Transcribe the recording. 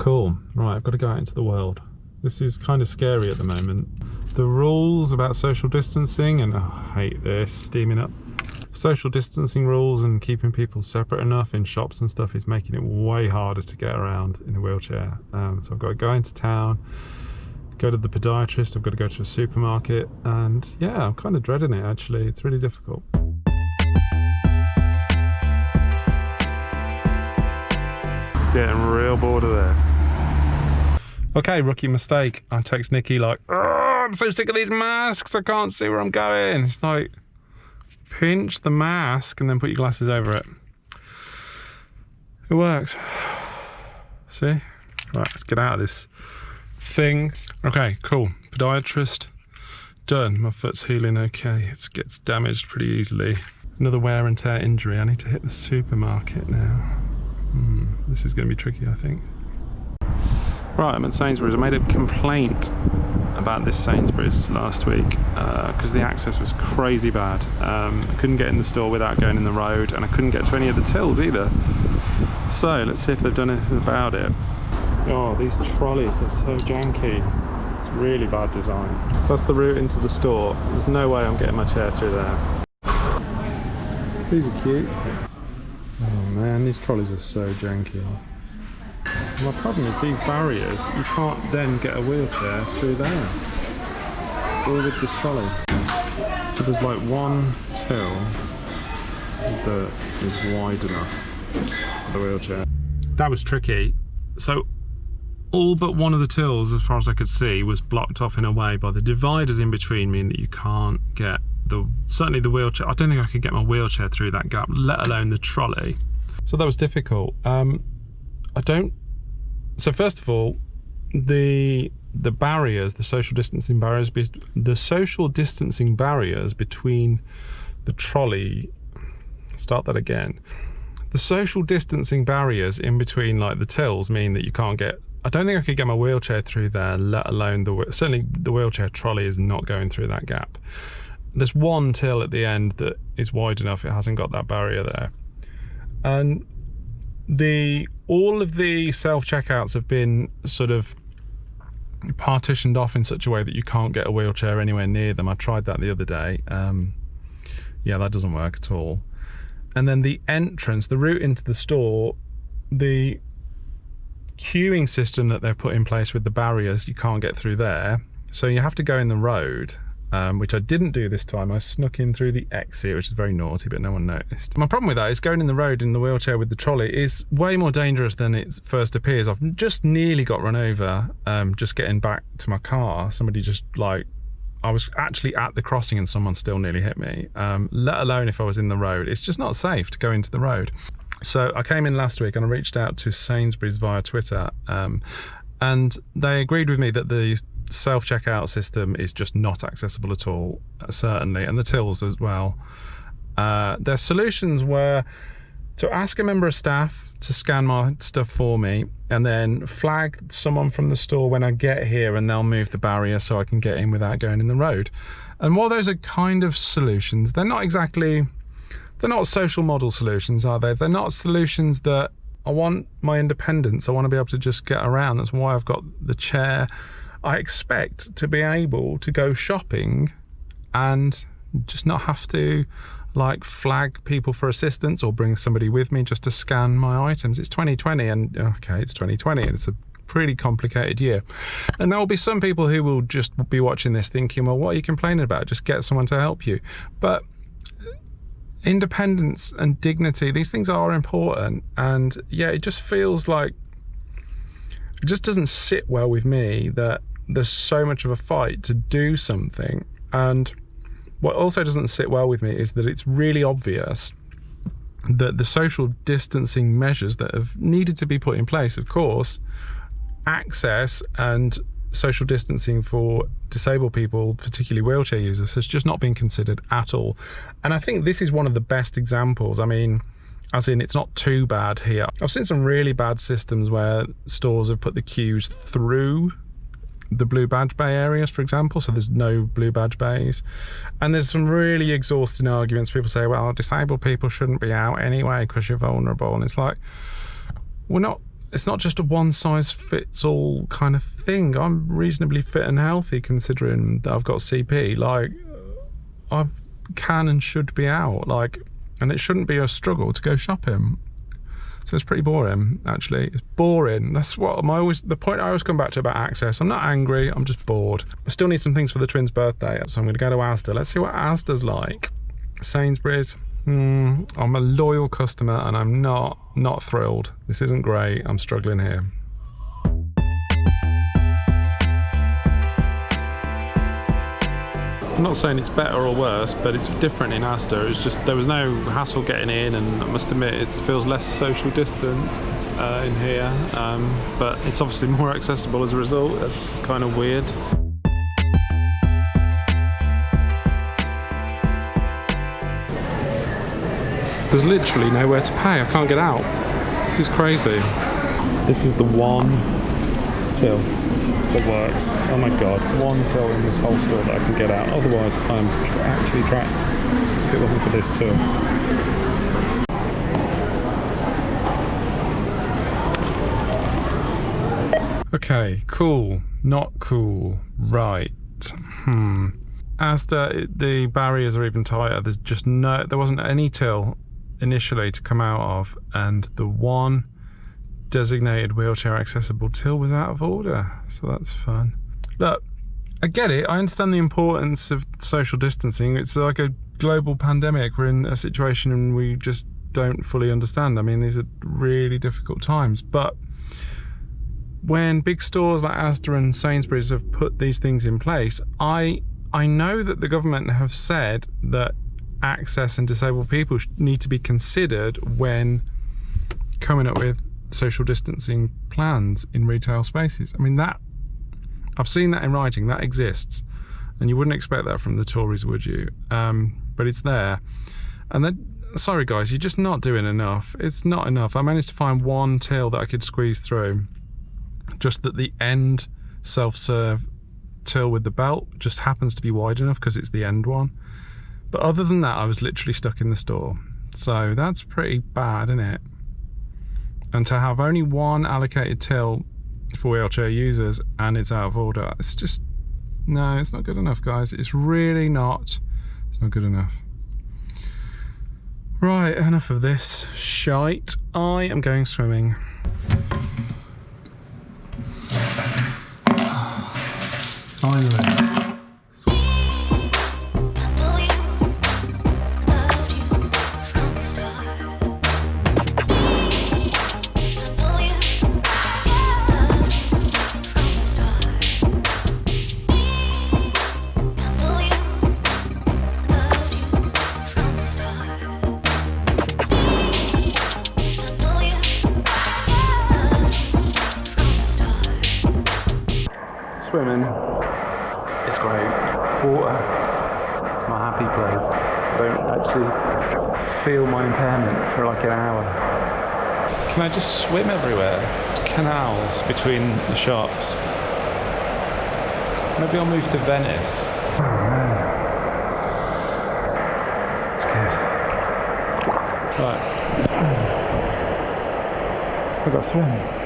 Cool. Right, I've got to go out into the world. This is kind of scary at the moment. The rules about social distancing, and I hate this, steaming up. Social distancing rules and keeping people separate enough in shops and stuff is making it way harder to get around in a wheelchair. So I've got to go into town, go to the podiatrist, I've got to go to a supermarket, and yeah, I'm kind of dreading it actually. It's really difficult. Getting real bored of this. Okay, rookie mistake. I text Nikki like, oh, I'm so sick of these masks, I can't see where I'm going. It's like, pinch the mask and then put your glasses over it. It works. See? Right, let's get out of this thing. Okay, cool. Podiatrist, done. My foot's healing okay. It gets damaged pretty easily. Another wear and tear injury. I need to hit the supermarket now. This is going to be tricky, I think. Right, I'm at Sainsbury's. I made a complaint about this Sainsbury's last week because the access was crazy bad. I couldn't get in the store without going in the road, and I couldn't get to any of the tills either. So let's see if they've done anything about it. Oh, these trolleys, they're so janky. It's really bad design. That's the route into the store. There's no way I'm getting my chair through there. These are cute. Oh man, these trolleys are so janky. My problem is these barriers, you can't then get a wheelchair through there. Or with this trolley. So there's like one till that is wide enough for the wheelchair. That was tricky. So all but one of the tills, as far as I could see, was blocked off in a way by the dividers in between, mean that you can't get certainly the wheelchair. I don't think I could get my wheelchair through that gap, let alone the trolley. So that was difficult. So first of all, the barriers, the social distancing barriers between the trolley, start that again. The social distancing barriers in between like the tills mean that you can't get, I don't think I could get my wheelchair through there, let alone certainly the wheelchair trolley is not going through that gap. There's one till at the end that is wide enough, it hasn't got that barrier there. And all of the self-checkouts have been sort of partitioned off in such a way that you can't get a wheelchair anywhere near them. I tried that the other day. Yeah, that doesn't work at all. And then the entrance, the route into the store, the queuing system that they've put in place with the barriers, you can't get through there. So you have to go in the road. Which I didn't do this time. I snuck in through the exit, which is very naughty, but no one noticed. My problem with that is going in the road in the wheelchair with the trolley is way more dangerous than it first appears. I've just nearly got run over just getting back to my car. Somebody just like, I was actually at the crossing and someone still nearly hit me, let alone if I was in the road. It's just not safe to go into the road. So I came in last week and I reached out to Sainsbury's via Twitter, and they agreed with me that the self-checkout system is just not accessible at all, certainly, and the tills as well. Their solutions were to ask a member of staff to scan my stuff for me and then flag someone from the store when I get here, and they'll move the barrier so I can get in without going in the road. And while those are kind of solutions, they're not social model solutions, are they? They're not solutions that I want my independence. I want to be able to just get around. That's why I've got the chair. I expect to be able to go shopping and just not have to like flag people for assistance or bring somebody with me just to scan my items. It's 2020 and okay, it's 2020 and it's a pretty complicated year. And there will be some people who will just be watching this thinking, well, what are you complaining about? Just get someone to help you. But independence and dignity, these things are important. And yeah, it just feels like, it just doesn't sit well with me that there's so much of a fight to do something. And what also doesn't sit well with me is that it's really obvious that the social distancing measures that have needed to be put in place, of course, access and social distancing for disabled people, particularly wheelchair users, has just not been considered at all. And I think this is one of the best examples. I mean, as in, it's not too bad here. I've seen some really bad systems where stores have put the queues through the blue badge bay areas, for example, so there's no blue badge bays. And there's some really exhausting arguments. People say, well, disabled people shouldn't be out anyway because you're vulnerable. And it's like, we're not, it's not just a one-size-fits-all kind of thing. I'm reasonably fit and healthy considering that I've got CP. Like, I can and should be out. Like, and it shouldn't be a struggle to go shopping. So it's pretty boring, actually. It's boring. That's what the point I always come back to about Access. I'm not angry, I'm just bored. I still need some things for the twins' birthday, so I'm gonna go to Asda. Let's see what Asda's like. Sainsbury's, I'm a loyal customer and I'm not thrilled. This isn't great, I'm struggling here. I'm not saying it's better or worse, but it's different in Asda. It's just there was no hassle getting in, and I must admit it feels less social distance in here, but it's obviously more accessible as a result. That's kind of weird. There's literally nowhere to pay. I can't get out. This is crazy. This is the one till that works. Oh my god, one till in this whole store that I can get out. Otherwise, I'm actually trapped if it wasn't for this till. Okay, cool. Not cool. Right. Asda, the barriers are even tighter. There's just there wasn't any till initially to come out of, and the one designated wheelchair accessible till was out of order, so that's fun. Look, I get it, I understand the importance of social distancing. It's like a global pandemic. We're in a situation and we just don't fully understand. I mean, these are really difficult times, but when big stores like Asda and Sainsbury's have put these things in place, I know that the government have said that access and disabled people need to be considered when coming up with social distancing plans in retail spaces. I mean, that I've seen that in writing, that exists, and you wouldn't expect that from the Tories, would you? But it's there, and then, sorry guys, you're just not doing enough. It's not enough. I managed to find one till that I could squeeze through, just that the end self-serve till with the belt just happens to be wide enough because it's the end one. But other than that, I was literally stuck in the store. So that's pretty bad, isn't it? And to have only one allocated till for wheelchair users and it's out of order, it's just, no, it's not good enough, guys. It's really not. It's not good enough. Right, enough of this shite. I am going swimming. Finally. Swimming is great. Water, it's my happy place. I don't actually feel my impairment for like an hour. Can I just swim everywhere? Canals between the shops. Maybe I'll move to Venice. Oh man. It's good. Right. I've got to swim.